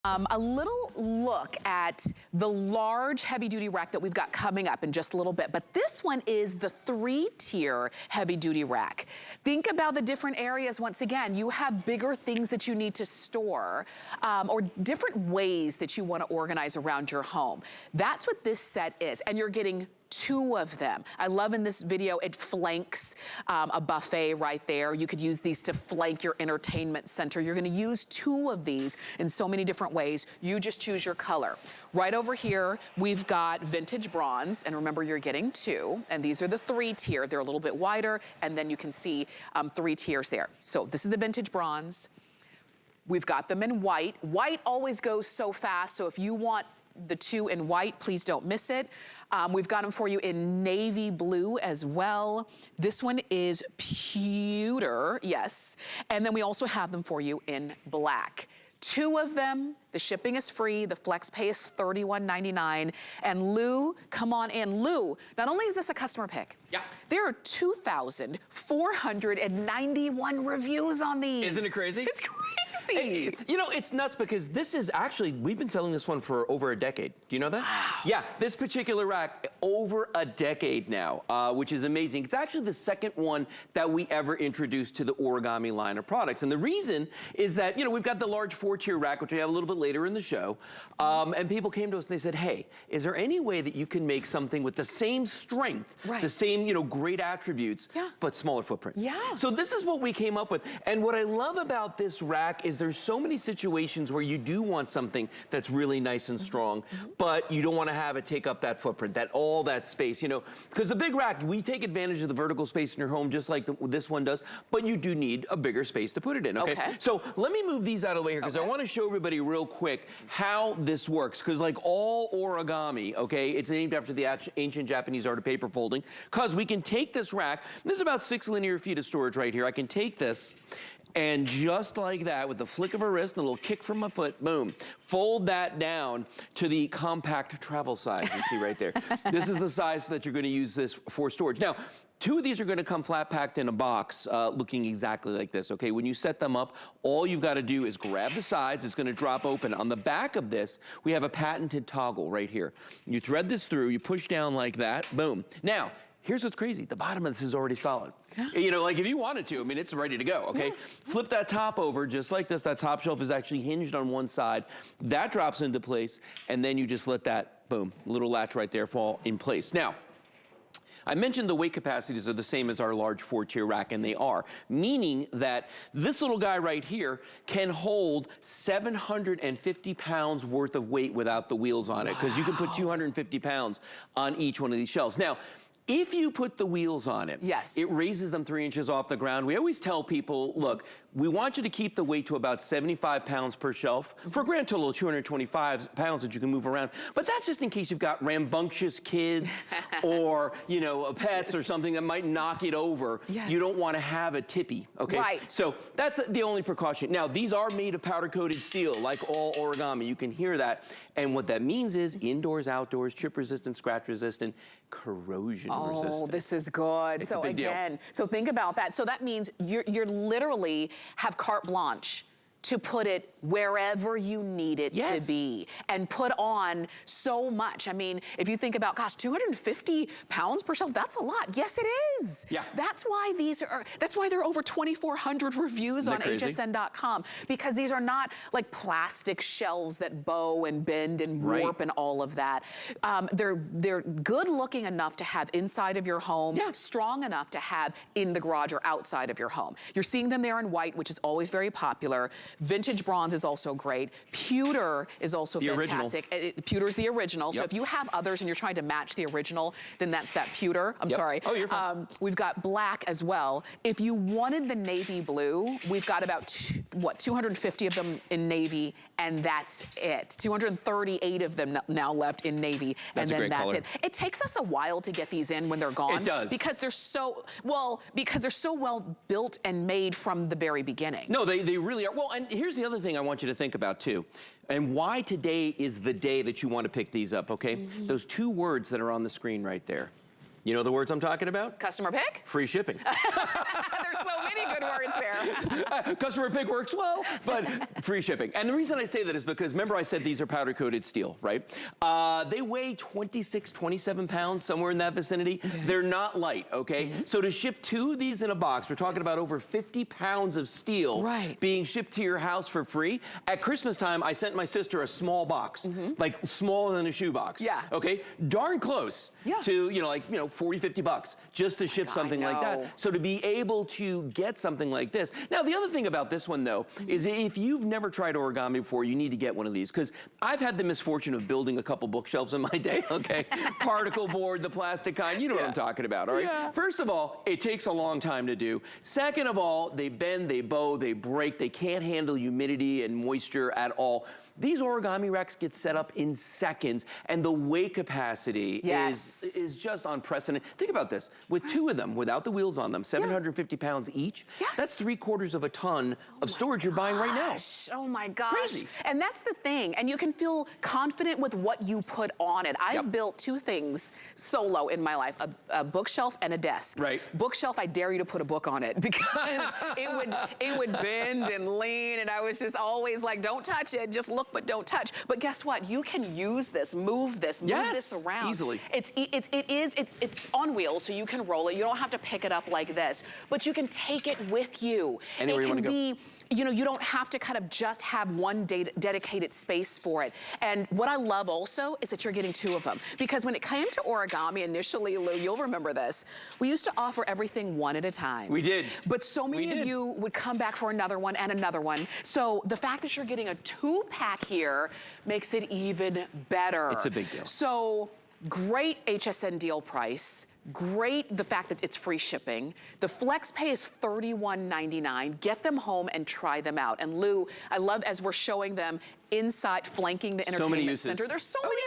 A little look at the large heavy-duty rack that we've got coming up in just a little bit, but this one is the 3-tier heavy-duty rack. Think about the different areas. Once again, you have bigger things that you need to store, or different ways that you want to organize around your home. That's what this set is, and you're getting 2 of them. I love in this video, it flanks a buffet right there. You could use these to flank your entertainment center. You're gonna use 2 of these in so many different ways. You just choose your color. Right over here, we've got vintage bronze, and remember you're getting 2, and these are the 3-tier. They're a little bit wider, and then you can see 3 tiers there. So this is the vintage bronze. We've got them in white. White always goes so fast, so if you want the 2 in white, please don't miss it. We've got them for you in navy blue as well. This one is pewter, yes. And then we also have them for you in black. 2 of them, the shipping is free, the flex pay is $31.99. And Lou, come on in. Lou, not only is this a customer pick, yeah, there are 2,491 reviews on these. Isn't it crazy? It's crazy. Hey, you know, it's nuts because this is actually, we've been selling this one for over a decade. Do you know that? Wow. Yeah, this particular rack, over a decade now, which is amazing. It's actually the second one that we ever introduced to the Origami line of products. And the reason is that, you know, we've got the large 4-tier rack, which we have a little bit later in the show. And people came to us and they said, hey, is there any way that you can make something with the same strength, the same, you know, great attributes, but smaller footprint? Yeah. So this is what we came up with. And what I love about this rack is there's so many situations where you do want something that's really nice and strong, but you don't want to have it take up that footprint, all that space, you know, because the big rack, we take advantage of the vertical space in your home just like this one does, but you do need a bigger space to put it in, okay? So let me move these out of the way here because I want to show everybody real quick how this works, because like all origami, okay, it's named after the ancient Japanese art of paper folding, because we can take this rack, this is about 6 linear feet of storage right here. I can take this and just like that, with the flick of a wrist, a little kick from my foot, boom, fold that down to the compact travel size you see right there. This is the size that you're gonna use this for storage. Now, 2 of these are gonna come flat packed in a box looking exactly like this, okay? When you set them up, all you've gotta do is grab the sides, it's gonna drop open. On the back of this, we have a patented toggle right here. You thread this through, you push down like that, boom. Now, here's what's crazy, the bottom of this is already solid. You know, like if you wanted to, I mean, it's ready to go, okay? Flip that top over just like this. That top shelf is actually hinged on one side. That drops into place, and then you just let that, boom, little latch right there fall in place. Now, I mentioned the weight capacities are the same as our large 4-tier rack, and they are, meaning that this little guy right here can hold 750 pounds worth of weight without the wheels on it, because you can put 250 pounds on each one of these shelves. Now, if you put the wheels on it, it raises them 3 inches off the ground. We always tell people, look, we want you to keep the weight to about 75 pounds per shelf for a grand total of 225 pounds that you can move around. But that's just in case you've got rambunctious kids or, you know, pets or something that might knock it over. You don't want to have a tippy, okay? So that's the only precaution. Now, these are made of powder-coated steel, like all origami. You can hear that. And what that means is indoors, outdoors, chip resistant, scratch resistant, corrosion resistant. Oh, this is good. It's so a big again, deal. so think about that. So that means you're literally have carte blanche to put it wherever you need it to be and put on so much. I mean, if you think about, gosh, 250 pounds per shelf, that's a lot. Yes, it is. That's why there are over 2,400 reviews on hsn.com, because these are not like plastic shelves that bow and bend and warp and all of that. They're good looking enough to have inside of your home, strong enough to have in the garage or outside of your home. You're seeing them there in white, which is always very popular. Vintage bronze is also great. Pewter is also fantastic. Pewter is the original. So if you have others and you're trying to match the original, then that's that pewter. I'm sorry. Oh, you're fine. We've got black as well. If you wanted the navy blue, we've got about 250 of them in navy, and that's it. 238 of them now left in navy, and then that's it. It takes us a while to get these in when they're gone. It does. Because they're so well built and made from the very beginning. No, they really are. Well, and here's the other thing I want you to think about too, and why today is the day that you want to pick these up, okay? Those 2 words that are on the screen right there. You know the words I'm talking about? Customer pick? Free shipping. There's so many good words there. Customer pick works well, but free shipping. And the reason I say that is because, remember I said these are powder coated steel, right? They weigh 26, 27 pounds, somewhere in that vicinity. Okay. They're not light, okay? So to ship 2 of these in a box, we're talking about over 50 pounds of steel being shipped to your house for free. At Christmas time, I sent my sister a small box, like smaller than a shoebox. Yeah. Okay? Darn close to, you know, 40, 50 bucks just to ship something like that. So to be able to get something like this. Now, the other thing about this one, though, is if you've never tried origami before, you need to get one of these, because I've had the misfortune of building a couple bookshelves in my day, okay? Particle board, the plastic kind, you know what I'm talking about, all right? First of all, it takes a long time to do. Second of all, they bend, they bow, they break, they can't handle humidity and moisture at all. These origami racks get set up in seconds, and the weight capacity is just unprecedented. Think about this. With 2 of them, without the wheels on them, 750 pounds each, that's 3/4 of a ton of storage you're buying right now. Oh my gosh. Crazy. And that's the thing. And you can feel confident with what you put on it. I've built 2 things solo in my life, a bookshelf and a desk. Right. Bookshelf, I dare you to put a book on it, because it would bend and lean, and I was just always like, don't touch it, just look but don't touch. But guess what? You can use this, move this around. Easily. It's on wheels, so you can roll it. You don't have to pick it up like this, but you can take it with you. Anywhere you want to go. You know, you don't have to kind of just have one dedicated space for it. And what I love also is that you're getting 2 of them. Because when it came to origami initially, Lou, you'll remember this, we used to offer everything one at a time. We did. But so many of you would come back for another one and another one. So the fact that you're getting a 2-pack here makes it even better. It's a big deal. So great HSN deal price. Great, the fact that it's free shipping. The flex pay is $31.99. Get them home and try them out. And Lou, I love as we're showing them inside, flanking the entertainment center. There's so many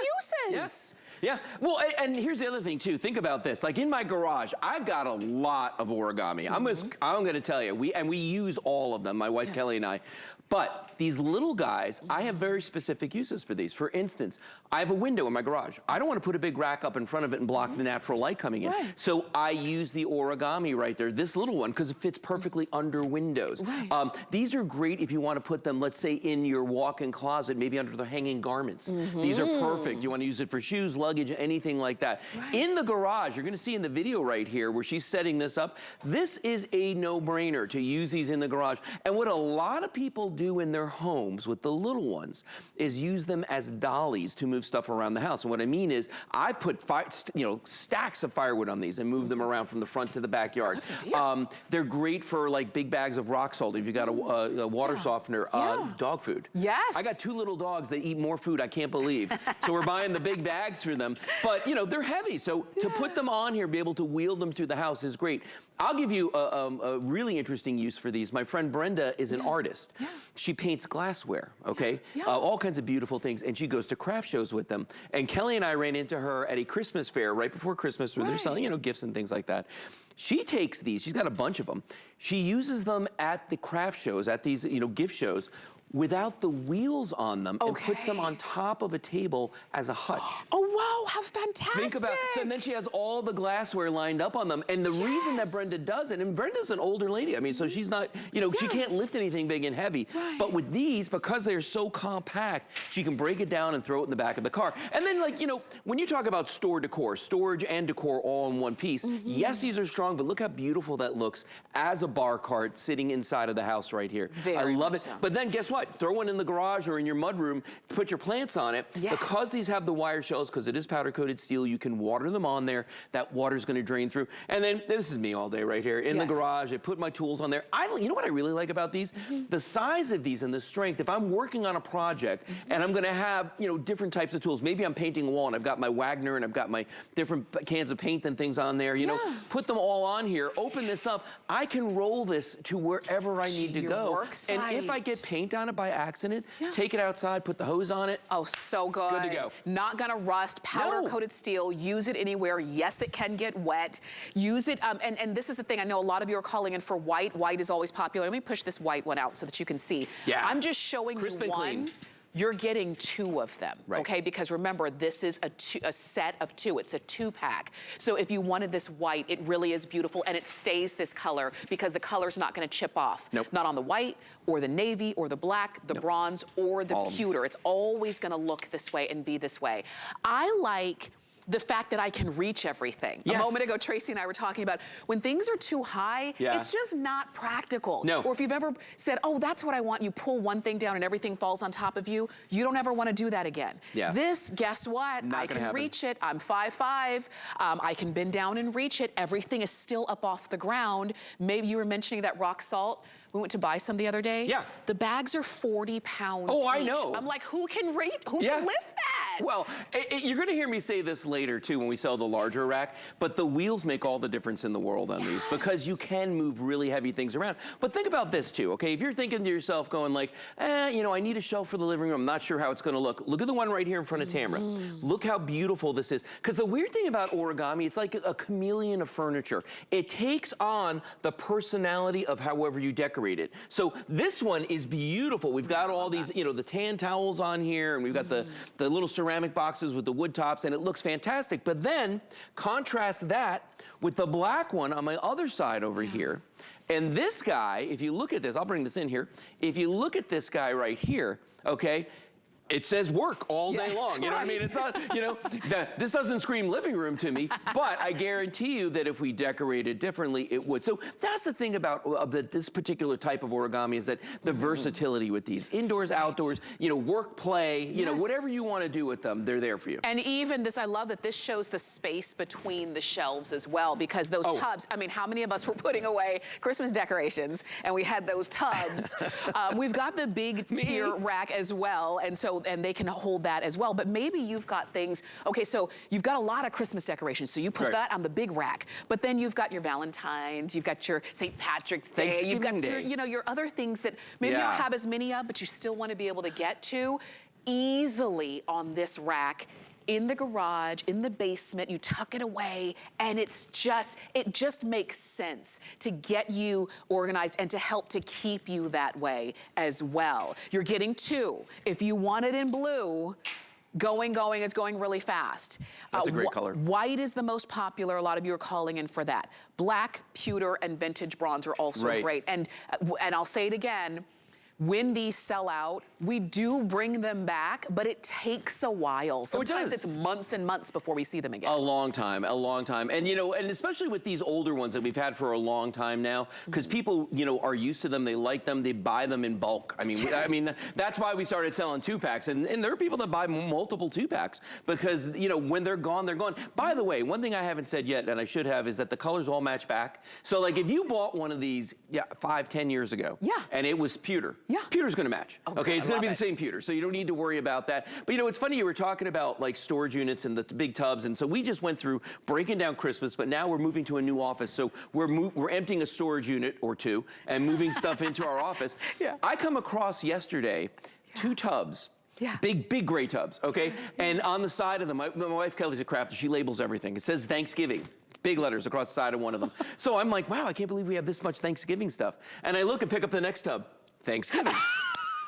uses. Yeah, well, and here's the other thing too. Think about this. Like in my garage, I've got a lot of origami. I'm gonna tell you, we use all of them, my wife Kelly and I. But these little guys, I have very specific uses for these. For instance, I have a window in my garage. I don't want to put a big rack up in front of it and block the natural light coming in. So I use the origami right there, this little one, because it fits perfectly under windows. These are great if you want to put them, let's say, in your walk-in closet, maybe under the hanging garments. These are perfect. You want to use it for shoes, luggage, anything like that. In the garage, you're going to see in the video right here where she's setting this up, this is a no-brainer to use these in the garage. And what a lot of people do in their homes with the little ones is use them as dollies to move stuff around the house. And what I mean is I put stacks of firewood on these and move them around from the front to the backyard. They're great for like big bags of rock salt if you got a water softener, dog food. I got 2 little dogs that eat more food I can't believe. So we're buying the big bags for them. But you know, they're heavy, so to put them on here, be able to wheel them through the house is great. I'll give you a really interesting use for these. My friend Brenda is an artist. She paints glassware, okay? All kinds of beautiful things, and she goes to craft shows with them. And Kelly and I ran into her at a Christmas fair right before Christmas where they're selling, you know, gifts and things like that. She takes these, she's got a bunch of them. She uses them at the craft shows, at these, you know, gift shows, without the wheels on them and puts them on top of a table as a hutch. Oh, wow, how fantastic. Think about it. So, and then she has all the glassware lined up on them. And the reason that Brenda does it, and Brenda's an older lady, I mean, so she's not, you know, she can't lift anything big and heavy. But with these, because they're so compact, she can break it down and throw it in the back of the car. And then, like, you know, when you talk about store decor, storage and decor all in one piece, yes, these are strong, but look how beautiful that looks as a bar cart sitting inside of the house right here. I love it. But then guess what? Throw one in the garage or in your mudroom, put your plants on it. Because these have the wire shells, because it is powder coated steel, you can water them on there. That water's gonna drain through. And then, this is me all day right here, in the garage, I put my tools on there. You know what I really like about these? The size of these and the strength. If I'm working on a project and I'm gonna have, you know, different types of tools, maybe I'm painting a wall and I've got my Wagner and I've got my different cans of paint and things on there, you know, put them all on here, open this up, I can roll this to wherever I need to go. And if I get paint on it by accident, take it outside, put the hose on it. Oh, so good. Good to go. Not gonna rust, powder coated steel, use it anywhere. Yes, it can get wet. Use it, and this is the thing, I know a lot of you are calling in for white. White is always popular. Let me push this white one out so that you can see. I'm just showing you one. you're getting 2 of them, okay? Because remember, this is a set of 2. It's a 2-pack. So if you wanted this white, it really is beautiful, and it stays this color because the color's not gonna chip off. Not on the white, or the navy, or the black, the bronze, or the pewter. It's always gonna look this way and be this way. I like the fact that I can reach everything. A moment ago, Tracy and I were talking about when things are too high, it's just not practical. Or if you've ever said, oh, that's what I want, you pull one thing down and everything falls on top of you, you don't ever want to do that again. This, guess what? I can reach it. I'm 5'5". I can bend down and reach it. Everything is still up off the ground. Maybe you were mentioning that rock salt. We went to buy some the other day. The bags are 40 pounds each. I know. I'm like, who can lift that? Well, you're gonna hear me say this later too when we sell the larger rack, but the wheels make all the difference in the world on these because you can move really heavy things around. But think about this too, okay? If you're thinking to yourself going like, you know, I need a shelf for the living room, I'm not sure how it's gonna look. Look at the one right here in front of Tamara. Look how beautiful this is. Because the weird thing about origami, it's like a chameleon of furniture. It takes on the personality of however you decorate it. So this one is beautiful. We've got all these, you know, the tan towels on here, and we've got the little ceramic boxes with the wood tops, and it looks fantastic. But then contrast that with the black one on my other side over here. And this guy, if you look at this, I'll bring this in here. If you look at this guy right here, okay, it says work all day long, you know what I mean? It's not, you know, this doesn't scream living room to me, but I guarantee you that if we decorate it differently, it would. So that's the thing about this particular type of origami is that the versatility with these, indoors, outdoors, you know, work, play, you know, whatever you want to do with them, they're there for you. And even this, I love that this shows the space between the shelves as well, because those tubs, I mean, how many of us were putting away Christmas decorations and we had those tubs? We've got the big tier rack as well, and they can hold that as well. But maybe you've got things, okay, so you've got a lot of Christmas decorations, so you put that on the big rack, but then you've got your Valentine's, you've got your St. Patrick's Day, you've got your, you know, your other things that maybe you don't have as many of, but you still want to be able to get to easily on this rack. In the garage, in the basement, you tuck it away, and it just makes sense to get you organized and to help to keep you that way as well. You're getting 2. If you want it in blue, it's going really fast. That's a great color. White is the most popular. A lot of you are calling in for that. Black, pewter, and vintage bronze are also great. And I'll say it again, when these sell out, we do bring them back, but it takes a while. Sometimes it's months and months before we see them again. A long time. And you know, and especially with these older ones that we've had for a long time now, because people, you know, are used to them, they like them, they buy them in bulk. I mean, that's why we started selling 2-packs, and there are people that buy multiple 2-packs because, you know, when they're gone, they're gone. By the way, one thing I haven't said yet, and I should have, is that the colors all match back. So like if you bought one of these 5-10 years ago, and it was pewter, pewter's gonna match. Okay, it's gonna be the same pewter, so you don't need to worry about that. But you know, it's funny, you were talking about like storage units and the big tubs, and so we just went through breaking down Christmas, but now we're moving to a new office, so we're emptying a storage unit or 2 and moving stuff into our office. I come across yesterday 2 tubs. Big gray tubs, okay? And on the side of them, my wife Kelly's a crafter, she labels everything. It says Thanksgiving. Big letters across the side of one of them. So I'm like, wow, I can't believe we have this much Thanksgiving stuff. And I look and pick up the next tub. Thanksgiving.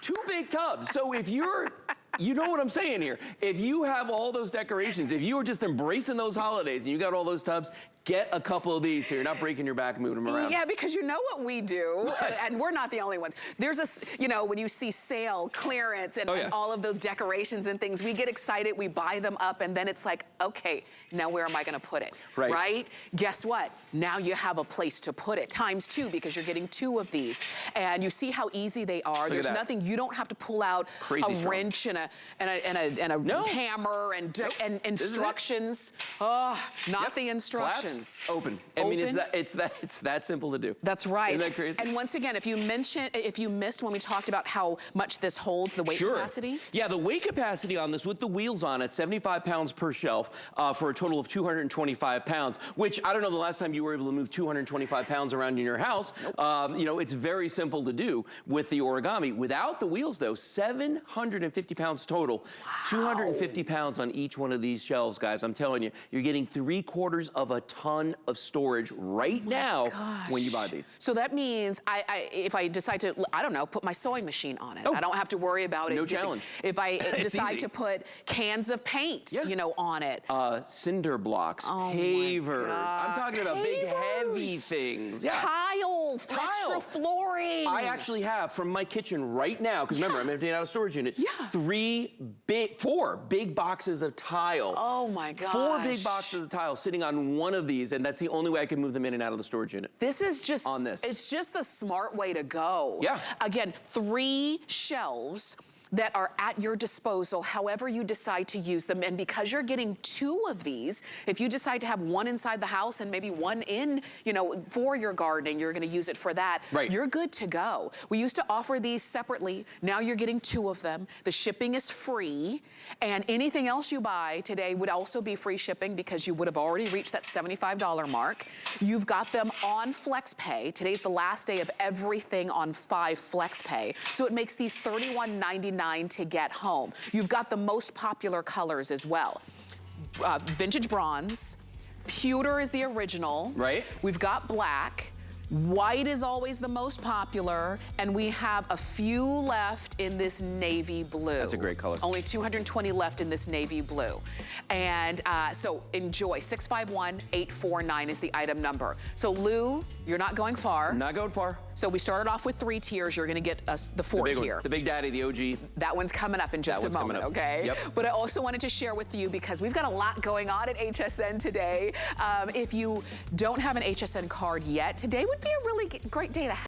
2 big tubs. So if you're, you know what I'm saying here. If you have all those decorations, if you are just embracing those holidays and you got all those tubs, get a couple of these so you're not breaking your back moving them around. Yeah, because you know what we do, and we're not the only ones. There's you know, when you see sale, clearance, and all of those decorations and things, we get excited, we buy them up, and then it's like, okay, now where am I gonna put it, right? Guess what? Now you have a place to put it, times 2, because you're getting 2 of these. And you see how easy they are. There's nothing, you don't have to pull out a wrench and a hammer and instructions. Oh, not the instructions. Open. I mean, it's that simple to do. That's right. Isn't that crazy? And once again, if you missed when we talked about how much this holds, the weight capacity. Yeah, the weight capacity on this with the wheels on it, 75 pounds per shelf for a total of 225 pounds, which I don't know the last time you were able to move 225 pounds around in your house. You know, it's very simple to do with the origami. Without the wheels though, 750 pounds total. Wow. 250 pounds on each one of these shelves, guys. I'm telling you, you're getting 3/4 of a ton ton of storage right now when you buy these. So that means if I decide to, I don't know, put my sewing machine on it, I don't have to worry about it. No challenge. If I decide easy. to put cans of paint, you know, on it. Cinder blocks, pavers. I'm talking about big, heavy things. Yeah. Tile, extra flooring. I actually have from my kitchen right now, because remember, I'm emptying out a storage unit, 4 big boxes of tile. Oh my gosh. 4 big boxes of tile sitting on one of these, and that's the only way I can move them in and out of the storage unit. This is just, on this. It's just the smart way to go. Yeah. Again, 3 shelves that are at your disposal, however you decide to use them. And because you're getting 2 of these, if you decide to have one inside the house and maybe one in, you know, for your gardening, you're gonna use it for that, you're good to go. We used to offer these separately. Now you're getting 2 of them. The shipping is free, and anything else you buy today would also be free shipping because you would have already reached that $75 mark. You've got them on FlexPay. Today's the last day of everything on 5 FlexPay. So it makes these $31.99 to get home. You've got the most popular colors as well. Vintage bronze, pewter is the original. Right. We've got black. White is always the most popular, and we have a few left in this navy blue. That's a great color. Only 220 left in this navy blue. And so enjoy. 651-849 is the item number. So Lou, you're not going far. Not going far. So we started off with 3 tiers. You're gonna get us the 4 tier. The Big Daddy, the OG. That one's coming up in just a moment, okay? Yep. But I also wanted to share with you, because we've got a lot going on at HSN today. If you don't have an HSN card yet, today would be a really great day to have.